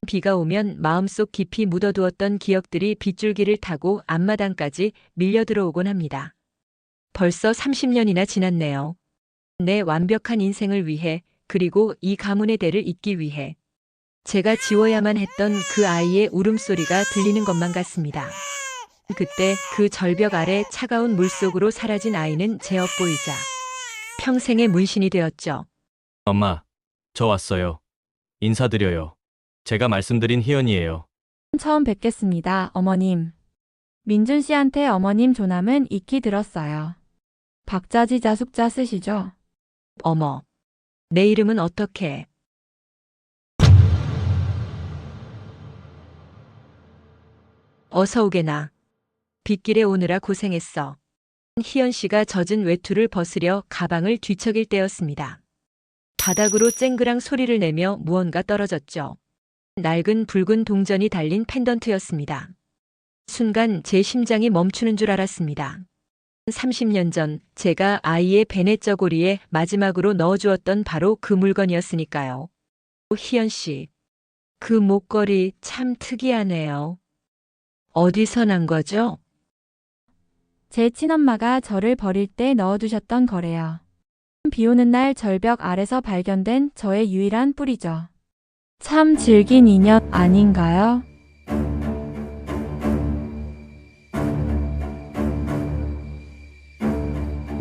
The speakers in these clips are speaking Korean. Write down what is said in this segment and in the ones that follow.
비가 오면 마음속 깊이 묻어두었던 기억들이 빗줄기를 타고 앞마당까지 밀려 들어오곤 합니다. 벌써 30년이나 지났네요. 내 완벽한 인생을 위해, 그리고 이 가문의 대를 잇기 위해 제가 지워야만 했던 그 아이의 울음소리가 들리는 것만 같습니다. 그때 그 절벽 아래 차가운 물속으로 사라진 아이는 제 업보이자 평생의 문신이 되었죠. 엄마, 저 왔어요. 인사드려요. 제가 말씀드린 희연이에요. 처음 뵙겠습니다, 어머님. 민준 씨한테 어머님 조남은 익히 들었어요. 박자지자 숙자 쓰시죠? 어머, 내 이름은 어떻게? 어서 오게나. 빗길에 오느라 고생했어. 희연 씨가 젖은 외투를 벗으려 가방을 뒤척일 때였습니다. 바닥으로 쨍그랑 소리를 내며 무언가 떨어졌죠. 낡은 붉은 동전이 달린 펜던트였습니다. 순간 제 심장이 멈추는 줄 알았습니다. 30년 전 제가 아이의 베네 저고리에 마지막으로 넣어주었던 바로 그 물건이었으니까요. 희연 씨, 그 목걸이 참 특이하네요. 어디서 난 거죠? 제 친엄마가 저를 버릴 때 넣어두셨던 거래요. 비 오는 날 절벽 아래서 발견된 저의 유일한 뿔이죠. 참 질긴 인연 아닌가요?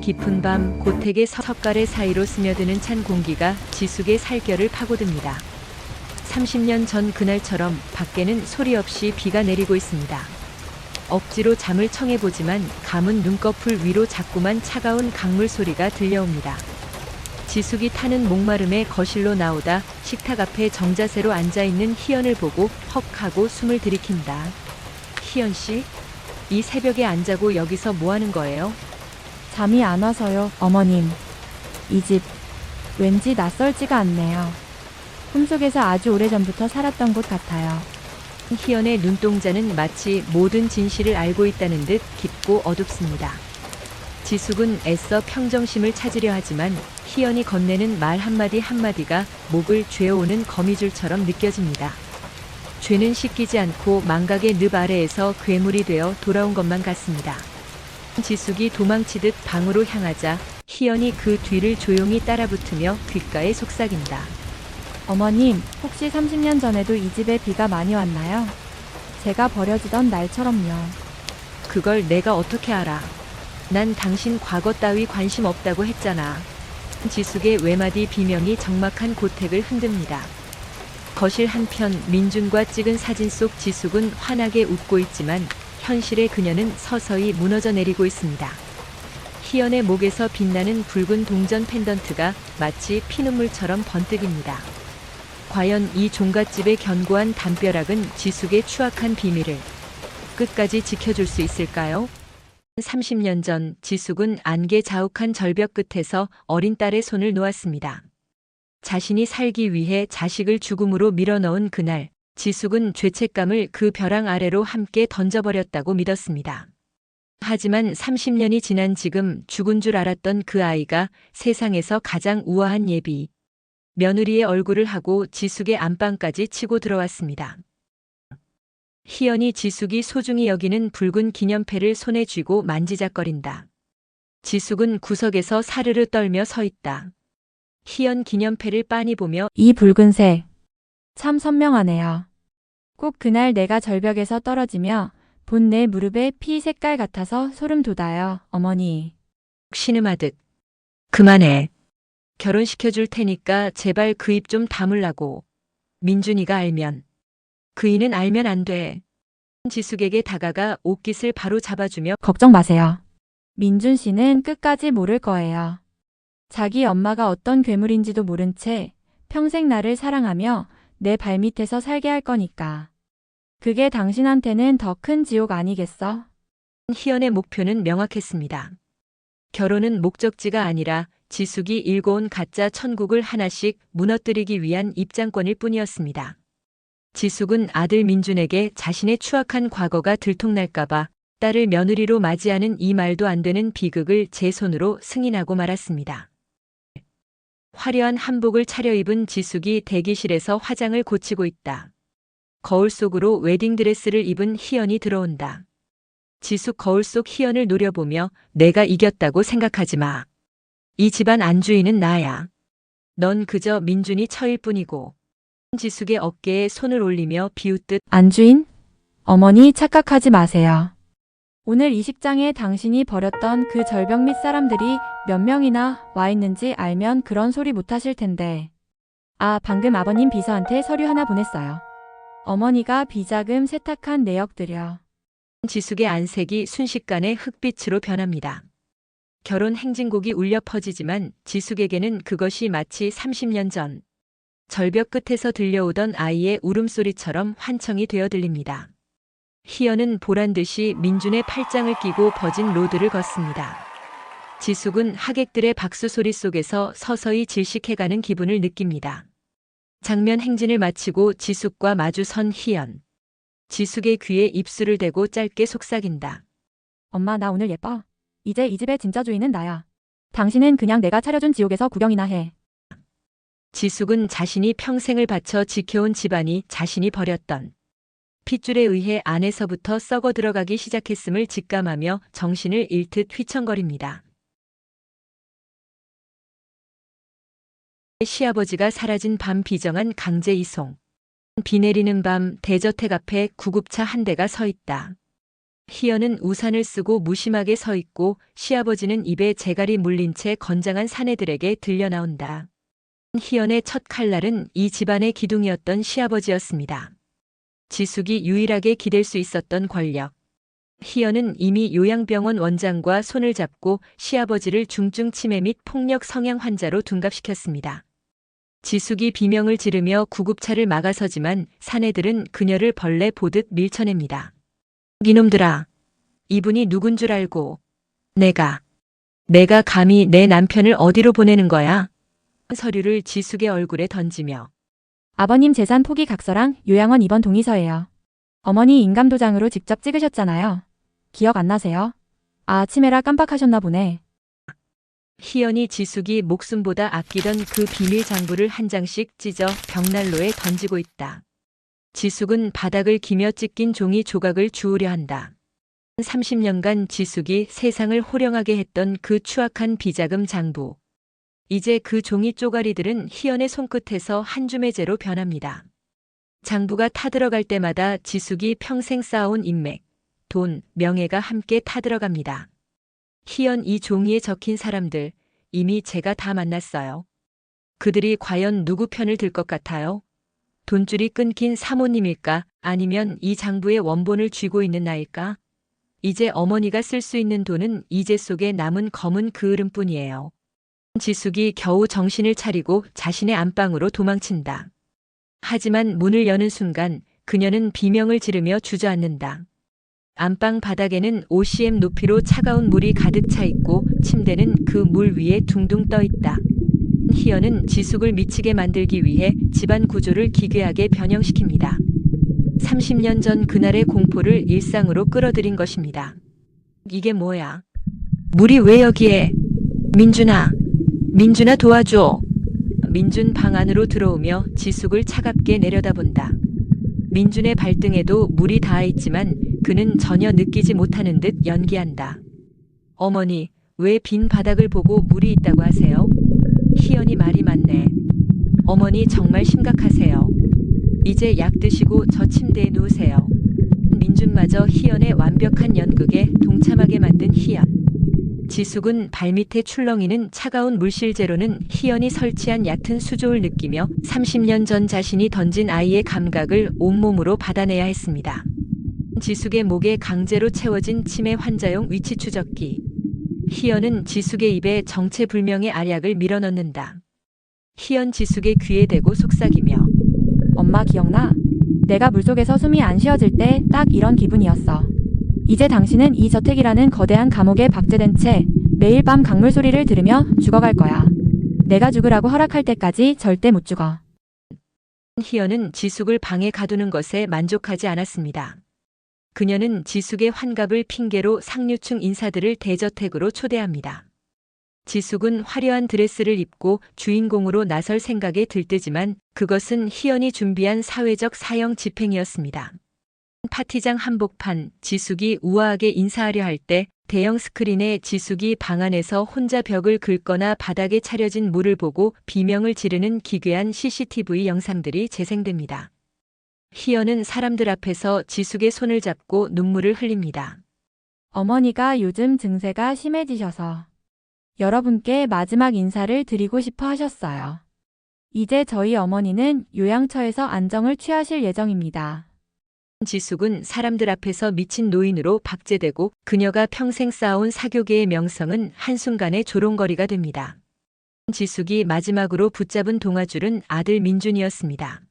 깊은 밤 고택의 석가래 사이로 스며드는 찬 공기가 지숙의 살결을 파고듭니다. 30년 전 그날처럼 밖에는 소리 없이 비가 내리고 있습니다. 억지로 잠을 청해보지만 감은 눈꺼풀 위로 자꾸만 차가운 강물 소리가 들려옵니다. 지숙이 타는 목마름에 거실로 나오다 식탁 앞에 정자세로 앉아있는 희연을 보고 헉 하고 숨을 들이킨다. 희연 씨, 이 새벽에 안 자고 여기서 뭐 하는 거예요? 잠이 안 와서요, 어머님. 이 집 왠지 낯설지가 않네요. 꿈속에서 아주 오래전부터 살았던 곳 같아요. 희연의 눈동자는 마치 모든 진실을 알고 있다는 듯 깊고 어둡습니다. 지숙은 애써 평정심을 찾으려 하지만 희연이 건네는 말 한마디 한마디가 목을 죄어오는 거미줄처럼 느껴집니다. 죄는 씻기지 않고 망각의 늪 아래에서 괴물이 되어 돌아온 것만 같습니다. 지숙이 도망치듯 방으로 향하자 희연이 그 뒤를 조용히 따라붙으며 귓가에 속삭인다. 어머님, 혹시 30년 전에도 이 집에 비가 많이 왔나요? 제가 버려지던 날처럼요. 그걸 내가 어떻게 알아? 난 당신 과거 따위 관심 없다고 했잖아. 지숙의 외마디 비명이 적막한 고택을 흔듭니다. 거실 한편 민준과 찍은 사진 속 지숙은 환하게 웃고 있지만 현실의 그녀는 서서히 무너져 내리고 있습니다. 희연의 목에서 빛나는 붉은 동전 펜던트가 마치 피눈물처럼 번뜩입니다. 과연 이 종갓집의 견고한 담벼락은 지숙의 추악한 비밀을 끝까지 지켜줄 수 있을까요? 30년 전 지숙은 안개 자욱한 절벽 끝에서 어린 딸의 손을 놓았습니다. 자신이 살기 위해 자식을 죽음으로 밀어넣은 그날, 지숙은 죄책감을 그 벼랑 아래로 함께 던져버렸다고 믿었습니다. 하지만 30년이 지난 지금 죽은 줄 알았던 그 아이가 세상에서 가장 우아한 예비 며느리의 얼굴을 하고 지숙의 안방까지 치고 들어왔습니다. 희연이 지숙이 소중히 여기는 붉은 기념패를 손에 쥐고 만지작거린다. 지숙은 구석에서 사르르 떨며 서 있다. 희연 기념패를 빤히 보며 이 붉은색, 참 선명하네요. 꼭 그날 내가 절벽에서 떨어지며 본 내 무릎의 피 색깔 같아서 소름 돋아요, 어머니. 신음하듯 그만해. 결혼시켜줄 테니까 제발 그 입 좀 다물라고. 민준이가 알면. 그이는 알면 안 돼. 지숙에게 다가가 옷깃을 바로 잡아주며 걱정 마세요. 민준 씨는 끝까지 모를 거예요. 자기 엄마가 어떤 괴물인지도 모른 채 평생 나를 사랑하며 내 발밑에서 살게 할 거니까. 그게 당신한테는 더 큰 지옥 아니겠어? 희연의 목표는 명확했습니다. 결혼은 목적지가 아니라 지숙이 일궈온 가짜 천국을 하나씩 무너뜨리기 위한 입장권일 뿐이었습니다. 지숙은 아들 민준에게 자신의 추악한 과거가 들통날까봐 딸을 며느리로 맞이하는 이 말도 안 되는 비극을 제 손으로 승인하고 말았습니다. 화려한 한복을 차려입은 지숙이 대기실에서 화장을 고치고 있다. 거울 속으로 웨딩드레스를 입은 희연이 들어온다. 지숙 거울 속 희연을 노려보며 내가 이겼다고 생각하지 마. 이 집안 안주인은 나야. 넌 그저 민준이 처일 뿐이고. 지숙의 어깨에 손을 올리며 비웃듯 안주인? 어머니 착각하지 마세요. 오늘 이 식장에 당신이 버렸던 그 절벽 밑 사람들이 몇 명이나 와 있는지 알면 그런 소리 못 하실 텐데. 아, 방금 아버님 비서한테 서류 하나 보냈어요. 어머니가 비자금 세탁한 내역들이요. 지숙의 안색이 순식간에 흑빛으로 변합니다. 결혼 행진곡이 울려 퍼지지만 지숙에게는 그것이 마치 30년 전 절벽 끝에서 들려오던 아이의 울음소리처럼 환청이 되어 들립니다. 희연은 보란듯이 민준의 팔짱을 끼고 버진 로드를 걷습니다. 지숙은 하객들의 박수 소리 속에서 서서히 질식해가는 기분을 느낍니다. 장면 행진을 마치고 지숙과 마주선 희연. 지숙의 귀에 입술을 대고 짧게 속삭인다. 엄마, 나 오늘 예뻐. 이제 이 집의 진짜 주인은 나야. 당신은 그냥 내가 차려준 지옥에서 구경이나 해. 지숙은 자신이 평생을 바쳐 지켜온 집안이 자신이 버렸던 핏줄에 의해 안에서부터 썩어 들어가기 시작했음을 직감하며 정신을 잃듯 휘청거립니다. 시아버지가 사라진 밤 비정한 강제 이송. 비 내리는 밤 대저택 앞에 구급차 한 대가 서 있다. 희연은 우산을 쓰고 무심하게 서 있고 시아버지는 입에 재갈이 물린 채 건장한 사내들에게 들려 나온다. 희연의 첫 칼날은 이 집안의 기둥이었던 시아버지였습니다. 지숙이 유일하게 기댈 수 있었던 권력. 희연은 이미 요양병원 원장과 손을 잡고 시아버지를 중증 치매 및 폭력 성향 환자로 둔갑시켰습니다. 지숙이 비명을 지르며 구급차를 막아서지만 사내들은 그녀를 벌레 보듯 밀쳐냅니다. 이놈들아, 이분이 누군 줄 알고 내가 감히 내 남편을 어디로 보내는 거야? 서류를 지숙의 얼굴에 던지며 아버님 재산 포기 각서랑 요양원 입원 동의서예요. 어머니 인감도장으로 직접 찍으셨잖아요. 기억 안 나세요? 아, 치매라 깜빡하셨나 보네. 희연이 지숙이 목숨보다 아끼던 그 비밀 장부를 한 장씩 찢어 벽난로에 던지고 있다. 지숙은 바닥을 기며 찢긴 종이 조각을 주우려 한다. 30년간 지숙이 세상을 호령하게 했던 그 추악한 비자금 장부. 이제 그 종이 쪼가리들은 희연의 손끝에서 한 줌의 재로 변합니다. 장부가 타들어갈 때마다 지숙이 평생 쌓아온 인맥, 돈, 명예가 함께 타들어갑니다. 희연 이 종이에 적힌 사람들, 이미 제가 다 만났어요. 그들이 과연 누구 편을 들 것 같아요? 돈줄이 끊긴 사모님일까? 아니면 이 장부의 원본을 쥐고 있는 나일까? 이제 어머니가 쓸 수 있는 돈은 이제 속에 남은 검은 그을음뿐이에요. 지숙이 겨우 정신을 차리고 자신의 안방으로 도망친다. 하지만 문을 여는 순간 그녀는 비명을 지르며 주저앉는다. 안방 바닥에는 5cm 높이로 차가운 물이 가득 차 있고 침대는 그 물 위에 둥둥 떠 있다. 희연은 지숙을 미치게 만들기 위해 집안 구조를 기괴하게 변형시킵니다. 30년 전 그날의 공포를 일상으로 끌어들인 것입니다. 이게 뭐야? 물이 왜 여기에? 민준아 도와줘. 민준 방 안으로 들어오며 지숙을 차갑게 내려다본다. 민준의 발등에도 물이 닿아 있지만 그는 전혀 느끼지 못하는 듯 연기한다. 어머니, 왜 빈 바닥을 보고 물이 있다고 하세요? 희연이 말이 많네. 어머니 정말 심각하세요. 이제 약 드시고 저 침대에 누우세요. 민준마저 희연의 완벽한 연극에 동참하게 만든 희연. 지숙은 발밑에 출렁이는 차가운 물실재로는 희연이 설치한 얕은 수조를 느끼며 30년 전 자신이 던진 아이의 감각을 온몸으로 받아내야 했습니다. 지숙의 목에 강제로 채워진 치매 환자용 위치 추적기. 희연은 지숙의 입에 정체불명의 알약을 밀어넣는다. 희연 지숙의 귀에 대고 속삭이며 엄마 기억나? 내가 물속에서 숨이 안 쉬어질 때 딱 이런 기분이었어. 이제 당신은 이 저택이라는 거대한 감옥에 박제된 채 매일 밤 강물 소리를 들으며 죽어갈 거야. 내가 죽으라고 허락할 때까지 절대 못 죽어. 희연은 지숙을 방에 가두는 것에 만족하지 않았습니다. 그녀는 지숙의 환갑을 핑계로 상류층 인사들을 대저택으로 초대합니다. 지숙은 화려한 드레스를 입고 주인공으로 나설 생각에 들뜨지만 그것은 희연이 준비한 사회적 사형 집행이었습니다. 파티장 한복판, 지숙이 우아하게 인사하려 할 때 대형 스크린에 지숙이 방 안에서 혼자 벽을 긁거나 바닥에 차려진 물을 보고 비명을 지르는 기괴한 CCTV 영상들이 재생됩니다. 희연은 사람들 앞에서 지숙의 손을 잡고 눈물을 흘립니다. 어머니가 요즘 증세가 심해지셔서 여러분께 마지막 인사를 드리고 싶어 하셨어요. 이제 저희 어머니는 요양처에서 안정을 취하실 예정입니다. 지숙은 사람들 앞에서 미친 노인으로 박제되고 그녀가 평생 쌓아온 사교계의 명성은 한순간에 조롱거리가 됩니다. 지숙이 마지막으로 붙잡은 동아줄은 아들 민준이었습니다.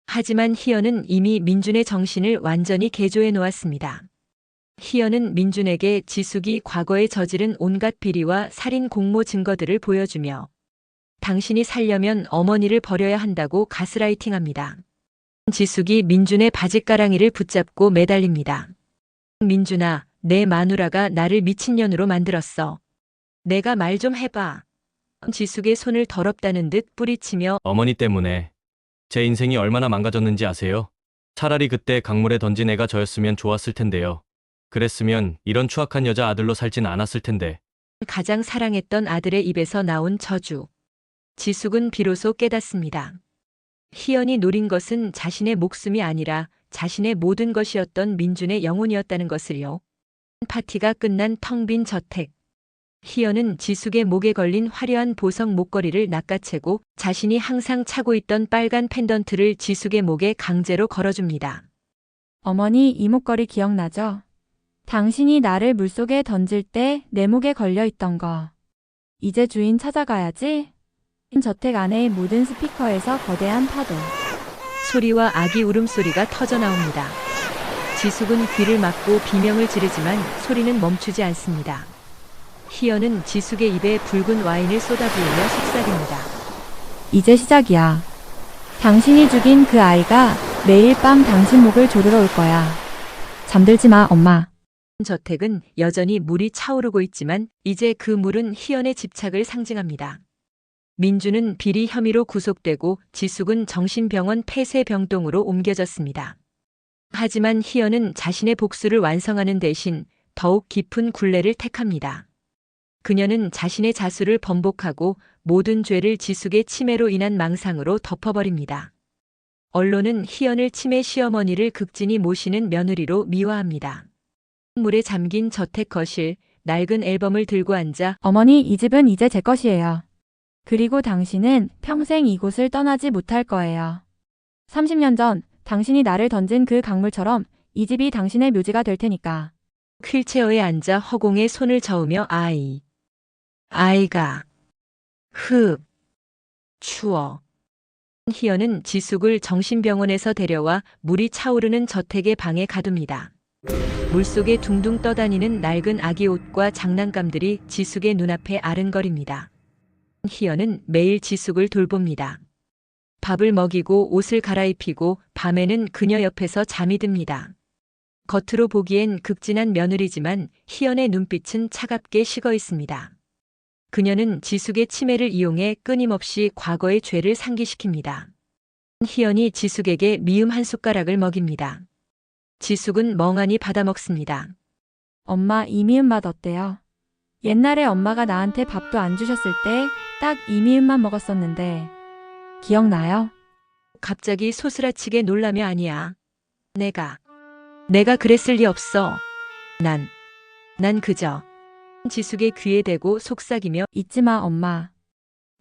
하지만 희연은 이미 민준의 정신을 완전히 개조해 놓았습니다. 희연은 민준에게 지숙이 과거에 저지른 온갖 비리와 살인 공모 증거들을 보여주며 당신이 살려면 어머니를 버려야 한다고 가스라이팅합니다. 지숙이 민준의 바짓가랑이를 붙잡고 매달립니다. 민준아, 내 마누라가 나를 미친년으로 만들었어. 내가 말 좀 해봐. 지숙의 손을 더럽다는 듯 뿌리치며 어머니 때문에 제 인생이 얼마나 망가졌는지 아세요? 차라리 그때 강물에 던진 애가 저였으면 좋았을 텐데요. 그랬으면 이런 추악한 여자 아들로 살진 않았을 텐데. 가장 사랑했던 아들의 입에서 나온 저주. 지숙은 비로소 깨닫습니다. 희연이 노린 것은 자신의 목숨이 아니라 자신의 모든 것이었던 민준의 영혼이었다는 것을요. 파티가 끝난 텅 빈 저택. 희연은 지숙의 목에 걸린 화려한 보석 목걸이를 낚아채고 자신이 항상 차고 있던 빨간 펜던트를 지숙의 목에 강제로 걸어줍니다. 어머니, 이 목걸이 기억나죠? 당신이 나를 물속에 던질 때 내 목에 걸려 있던 거. 이제 주인 찾아가야지. 저택 안의 모든 스피커에서 거대한 파도. 소리와 아기 울음소리가 터져 나옵니다. 지숙은 귀를 막고 비명을 지르지만 소리는 멈추지 않습니다. 희연은 지숙의 입에 붉은 와인을 쏟아부으며 속삭입니다. 이제 시작이야. 당신이 죽인 그 아이가 매일 밤 당신 목을 조르러 올 거야. 잠들지 마, 엄마. 저택은 여전히 물이 차오르고 있지만 이제 그 물은 희연의 집착을 상징합니다. 민주는 비리 혐의로 구속되고 지숙은 정신병원 폐쇄병동으로 옮겨졌습니다. 하지만 희연은 자신의 복수를 완성하는 대신 더욱 깊은 굴레를 택합니다. 그녀는 자신의 자수를 번복하고 모든 죄를 지숙의 치매로 인한 망상으로 덮어버립니다. 언론은 희연을 치매 시어머니를 극진히 모시는 며느리로 미화합니다. 물에 잠긴 저택 거실, 낡은 앨범을 들고 앉아 어머니, 이 집은 이제 제 것이에요. 그리고 당신은 평생 이곳을 떠나지 못할 거예요. 30년 전 당신이 나를 던진 그 강물처럼 이 집이 당신의 묘지가 될 테니까. 휠체어에 앉아 허공에 손을 저으며 아이가 추워. 희연은 지숙을 정신병원에서 데려와 물이 차오르는 저택의 방에 가둡니다. 물속에 둥둥 떠다니는 낡은 아기 옷과 장난감들이 지숙의 눈앞에 아른거립니다. 희연은 매일 지숙을 돌봅니다. 밥을 먹이고 옷을 갈아입히고 밤에는 그녀 옆에서 잠이 듭니다. 겉으로 보기엔 극진한 며느리지만 희연의 눈빛은 차갑게 식어 있습니다. 그녀는 지숙의 치매를 이용해 끊임없이 과거의 죄를 상기시킵니다. 희연이 지숙에게 미음 한 숟가락을 먹입니다. 지숙은 멍하니 받아먹습니다. 엄마, 이 미음맛 어때요? 옛날에 엄마가 나한테 밥도 안 주셨을 때 딱 이 미음만 먹었었는데 기억나요? 갑자기 소스라치게 놀라며 아니야. 내가 그랬을 리 없어. 난 그저 지숙의 귀에 대고 속삭이며 잊지 마, 엄마.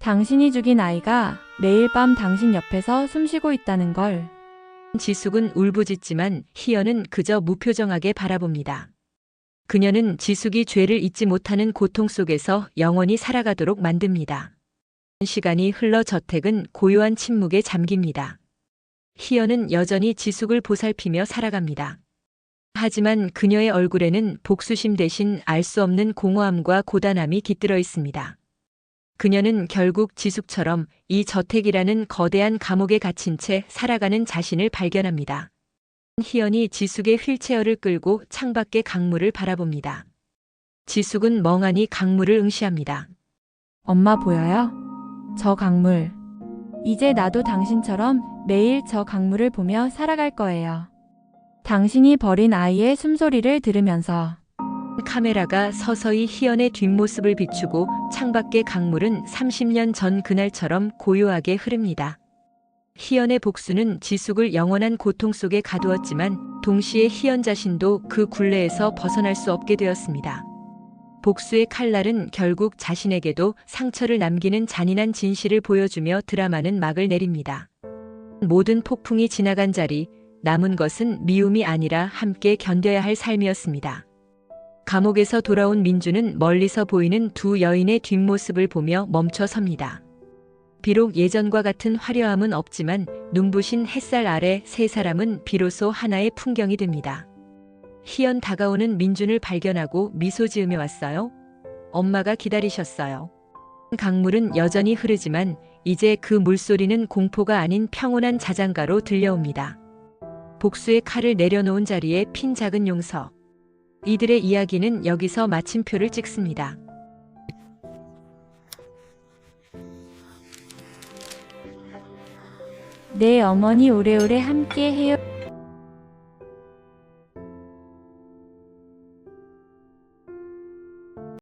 당신이 죽인 아이가 매일 밤 당신 옆에서 숨쉬고 있다는 걸. 지숙은 울부짖지만 희연은 그저 무표정하게 바라봅니다. 그녀는 지숙이 죄를 잊지 못하는 고통 속에서 영원히 살아가도록 만듭니다. 시간이 흘러 저택은 고요한 침묵에 잠깁니다. 희연은 여전히 지숙을 보살피며 살아갑니다. 하지만 그녀의 얼굴에는 복수심 대신 알 수 없는 공허함과 고단함이 깃들어 있습니다. 그녀는 결국 지숙처럼 이 저택이라는 거대한 감옥에 갇힌 채 살아가는 자신을 발견합니다. 희연이 지숙의 휠체어를 끌고 창밖의 강물을 바라봅니다. 지숙은 멍하니 강물을 응시합니다. 엄마 보여요? 저 강물. 이제 나도 당신처럼 매일 저 강물을 보며 살아갈 거예요. 당신이 버린 아이의 숨소리를 들으면서 카메라가 서서히 희연의 뒷모습을 비추고 창밖의 강물은 30년 전 그날처럼 고요하게 흐릅니다. 희연의 복수는 지숙을 영원한 고통 속에 가두었지만 동시에 희연 자신도 그 굴레에서 벗어날 수 없게 되었습니다. 복수의 칼날은 결국 자신에게도 상처를 남기는 잔인한 진실을 보여주며 드라마는 막을 내립니다. 모든 폭풍이 지나간 자리, 남은 것은 미움이 아니라 함께 견뎌야 할 삶이었습니다. 감옥에서 돌아온 민주는 멀리서 보이는 두 여인의 뒷모습을 보며 멈춰 섭니다. 비록 예전과 같은 화려함은 없지만 눈부신 햇살 아래 세 사람은 비로소 하나의 풍경이 됩니다. 희연 다가오는 민준을 발견하고 미소 지으며 왔어요. 엄마가 기다리셨어요. 강물은 여전히 흐르지만 이제 그 물소리는 공포가 아닌 평온한 자장가로 들려옵니다. 복수의 칼을 내려놓은 자리에 핀 작은 용서. 이들의 이야기는 여기서 마침표를 찍습니다. 내 어머니 오래오래 함께 해요.